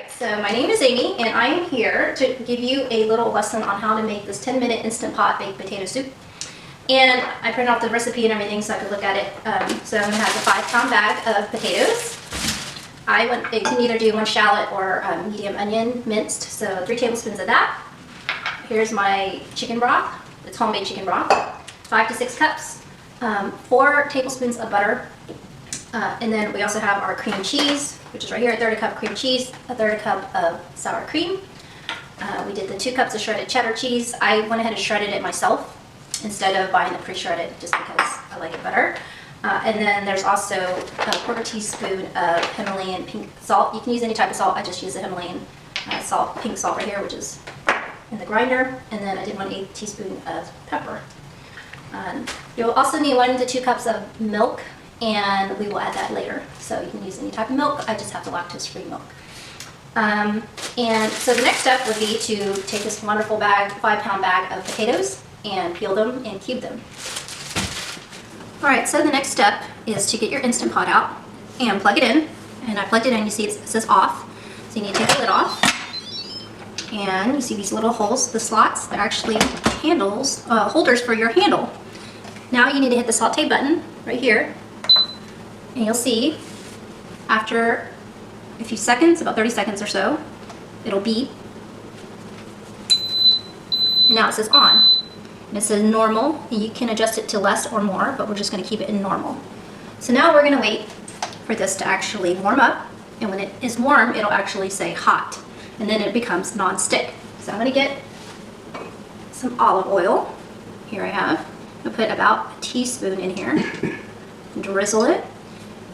So my name is Amy, and I am here to give you a little lesson on how to make this 10-minute Instant Pot baked potato soup. And I printed out the recipe and everything so I could look at it. So I'm going to have a 5-pound bag of potatoes. You can either do 1 shallot or medium onion minced, so 3 tablespoons of that. Here's my chicken broth. It's homemade chicken broth. 5 to 6 cups. 4 tablespoons of butter. And then we also have our cream cheese, which is right here, 1/3 cup cream cheese, 1/3 cup of sour cream. We did the 2 cups of shredded cheddar cheese. I went ahead and shredded it myself instead of buying it pre-shredded just because I like it better. And then there's also a 1/4 teaspoon of Himalayan pink salt. You can use any type of salt. I just use the Himalayan pink salt right here, which is in the grinder. And then I did 1/8 teaspoon of pepper. You'll also need 1 to 2 cups of milk, and we will add that later. So you can use any type of milk. I just have the lactose-free milk. And so the next step would be to take this wonderful 5-pound bag of potatoes and peel them and cube them. Alright, so the next step is to get your Instant Pot out and plug it in. And I plugged it in, you see it says off. So you need to take the lid off. And you see these little holes, the slots, they're actually holders for your handle. Now you need to hit the saute button right here. And you'll see after a few seconds, about 30 seconds or so, it'll beep. And now it says on. And it says normal, and you can adjust it to less or more, but we're just going to keep it in normal. So now we're going to wait for this to actually warm up, and when it is warm, it'll actually say hot, and then it becomes non-stick. So I'm going to get some olive oil. Here I have. I'll put about a teaspoon in here, drizzle it,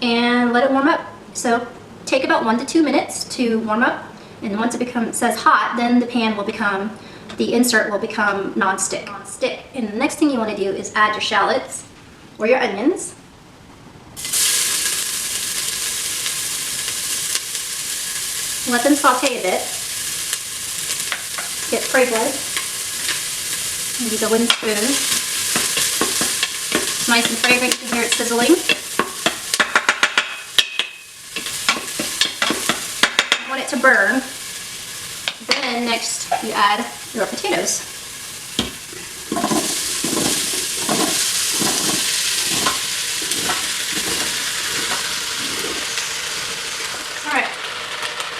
and let it warm up. So take about 1 to 2 minutes to warm up, and once it says hot, then the insert will become non-stick. And the next thing you want to do is add your shallots or your onions. Let them saute a bit. Get fragrant. Use a wooden spoon. It's nice and fragrant. You can hear it sizzling. I want it to burn. Then next you add your potatoes.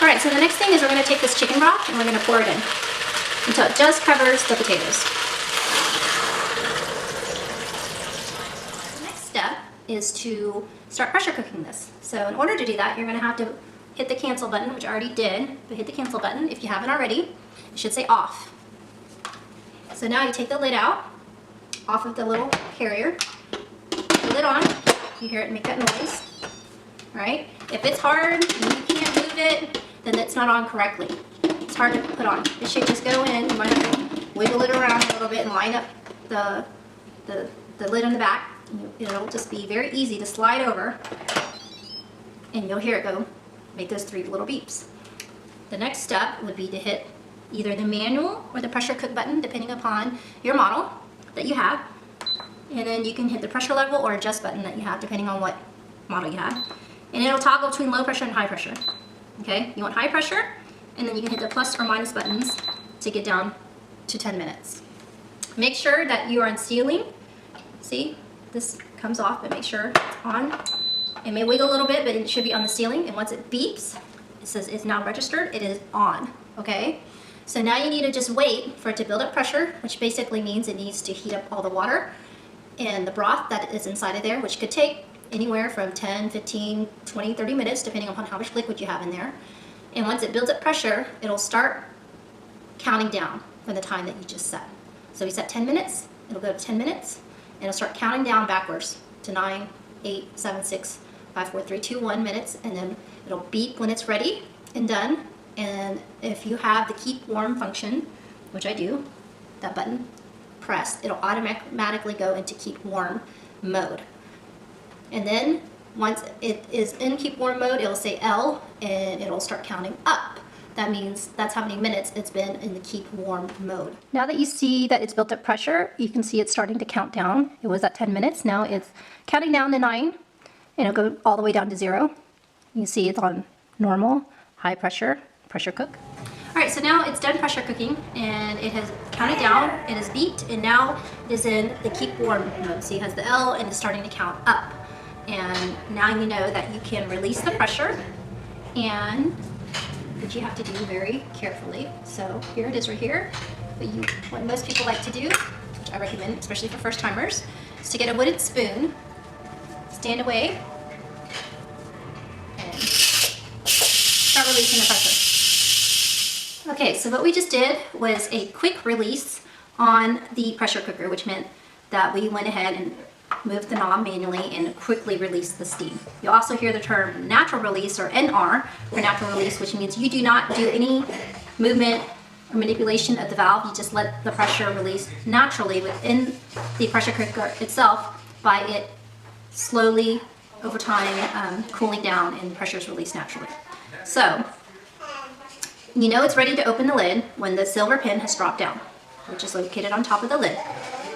Alright, so the next thing is we're going to take this chicken broth and we're going to pour it in until it just covers the potatoes. The next step is to start pressure cooking this. So in order to do that, you're going to have to hit the cancel button, which I already did, but hit the cancel button if you haven't already. It should say off. So now you take the lid out, off of the little carrier, put the lid on, you hear it make that noise, right? If it's hard and you can't move it, then it's not on correctly. It's hard to put on. It should just go in. You might have to wiggle it around a little bit and line up the lid on the back. It'll just be very easy to slide over, and you'll hear it go, make those 3 little beeps. The next step would be to hit either the manual or the pressure cook button, depending upon your model that you have. And then you can hit the pressure level or adjust button that you have, depending on what model you have. And it'll toggle between low pressure and high pressure. Okay, you want high pressure, and then you can hit the plus or minus buttons to get down to 10 minutes. Make sure that you are on sealing. See, this comes off, but make sure it's on. It may wiggle a little bit, but it should be on the ceiling. And once it beeps, it says it's now registered, it is on, okay? So now you need to just wait for it to build up pressure, which basically means it needs to heat up all the water and the broth that is inside of there, which could take anywhere from 10, 15, 20, 30 minutes, depending upon how much liquid you have in there. And once it builds up pressure, it'll start counting down from the time that you just set. So we set 10 minutes, it'll go to 10 minutes, and it'll start counting down backwards to 9, 8, 7, 6, 5, 4, 3, 2, 1 minutes, and then it'll beep when it's ready and done. And if you have the keep warm function, which I do, that button pressed, it'll automatically go into keep warm mode. And then once it is in keep warm mode, it'll say L and it'll start counting up. That means that's how many minutes it's been in the keep warm mode. Now that you see that it's built up pressure, you can see it's starting to count down. It was at 10 minutes. Now it's counting down to 9, and it'll go all the way down to 0. You see it's on normal, high pressure, pressure cook. All right, so now it's done pressure cooking, and it has counted down, it is beat, and now it is in the keep warm mode. See, it has the L and it's starting to count up. And now you know that you can release the pressure, and that you have to do very carefully. So here it is right here. But what most people like to do, which I recommend, especially for first timers, is to get a wooden spoon, stand away, and start releasing the pressure. Okay, so what we just did was a quick release on the pressure cooker, which meant that we went ahead and moved the knob manually and quickly released the steam. You'll also hear the term natural release, or NR for natural release, which means you do not do any movement or manipulation of the valve. You just let the pressure release naturally within the pressure cooker itself by it slowly over time cooling down, and pressure is released naturally. So you know it's ready to open the lid when the silver pin has dropped down, which is located on top of the lid.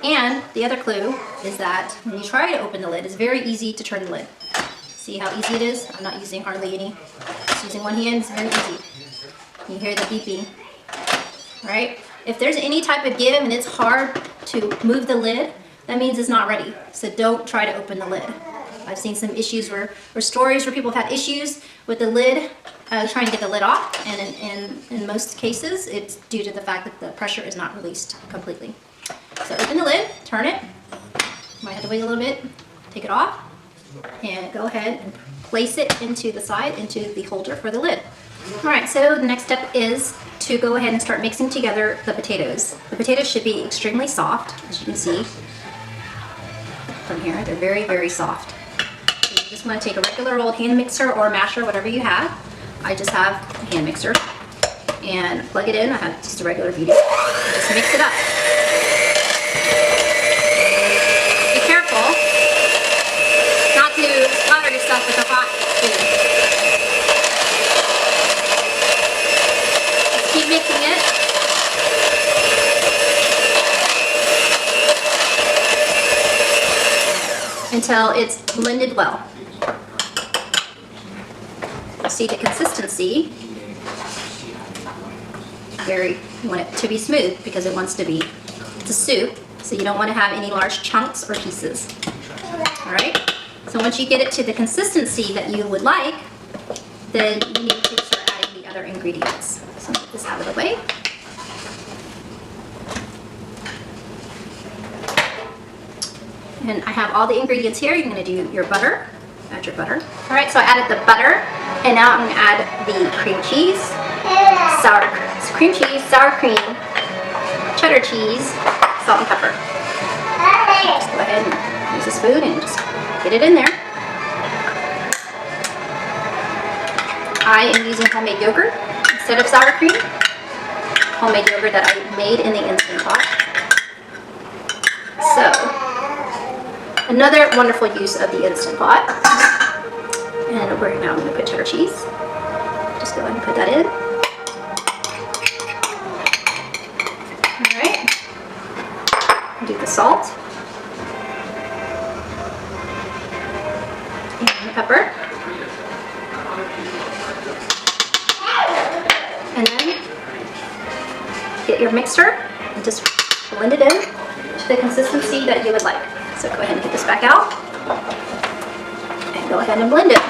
And the other clue is that when you try to open the lid, it's very easy to turn the lid. See how easy it is? I'm not using hardly any. Just using one hand, it's very easy. You hear the beeping, right? If there's any type of give and it's hard to move the lid, that means it's not ready. So don't try to open the lid. I've seen some issues or stories where people have had issues with the lid, trying to get the lid off, and in most cases, it's due to the fact that the pressure is not released completely. So open the lid, turn it, might have to wait a little bit, take it off, and go ahead and place it into the side, into the holder for the lid. All right, so the next step is to go ahead and start mixing together the potatoes. The potatoes should be extremely soft, as you can see from here. They're very, very soft. So you just want to take a regular old hand mixer or masher, whatever you have. I just have a hand mixer, and plug it in. I have just a regular beauty. Just mix it up. Be careful not to splatter yourself with a hot food. Just keep mixing it until it's blended well. See the consistency. You want it to be smooth because it wants to be, it's a soup, so you don't want to have any large chunks or pieces. All right, so once you get it to the consistency that you would like, then you need to start adding the other ingredients. So get this out of the way. And I have all the ingredients here. You're going to do your butter. Add your butter. All right, so I added the butter, and now I'm going to add the cream cheese, cream cheese, sour cream, cheddar cheese, salt and pepper. Just go ahead and use a spoon and just get it in there. I am using homemade yogurt instead of sour cream. Homemade yogurt that I made in the Instant Pot. So, another wonderful use of the Instant Pot. And now I'm going to put cheddar cheese. Just go ahead and put that in. Alright. Do the salt. And the pepper. And then get your mixer and just blend it in to the consistency that you would like. So go ahead and get this back out. And go ahead and blend it.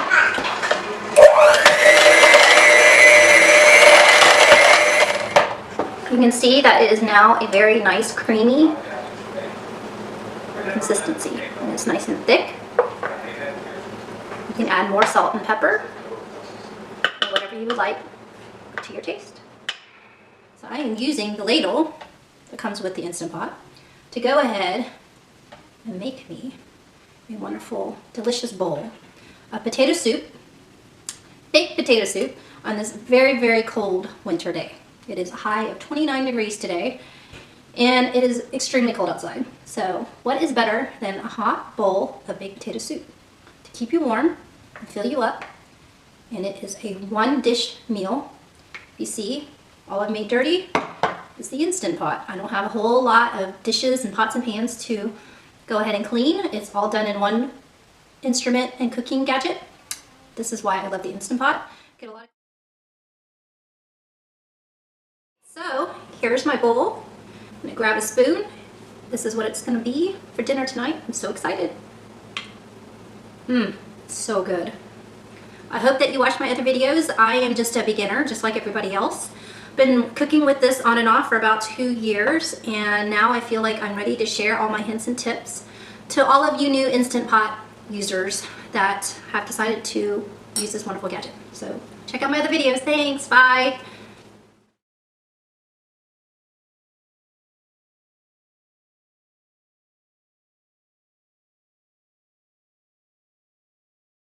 You can see that it is now a very nice creamy consistency. And it's nice and thick. You can add more salt and pepper, or whatever you would like to your taste. So I am using the ladle that comes with the Instant Pot to go ahead and make me a wonderful, delicious bowl of potato soup, baked potato soup, on this very, very cold winter day. It is a high of 29 degrees today, and it is extremely cold outside. So what is better than a hot bowl of baked potato soup to keep you warm and fill you up? And it is a one-dish meal. You see, all I've made dirty is the Instant Pot. I don't have a whole lot of dishes and pots and pans to go ahead and clean. It's all done in one instrument and cooking gadget. This is why I love the Instant Pot. Get a lot of So here's my bowl. I'm gonna grab a spoon. This is what it's gonna be for dinner tonight. I'm so excited. So good. I hope that you watch my other videos. I am just a beginner, just like everybody else. Been cooking with this on and off for about 2 years, and now I feel like I'm ready to share all my hints and tips to all of you new Instant Pot users that have decided to use this wonderful gadget. So check out my other videos. Thanks, bye.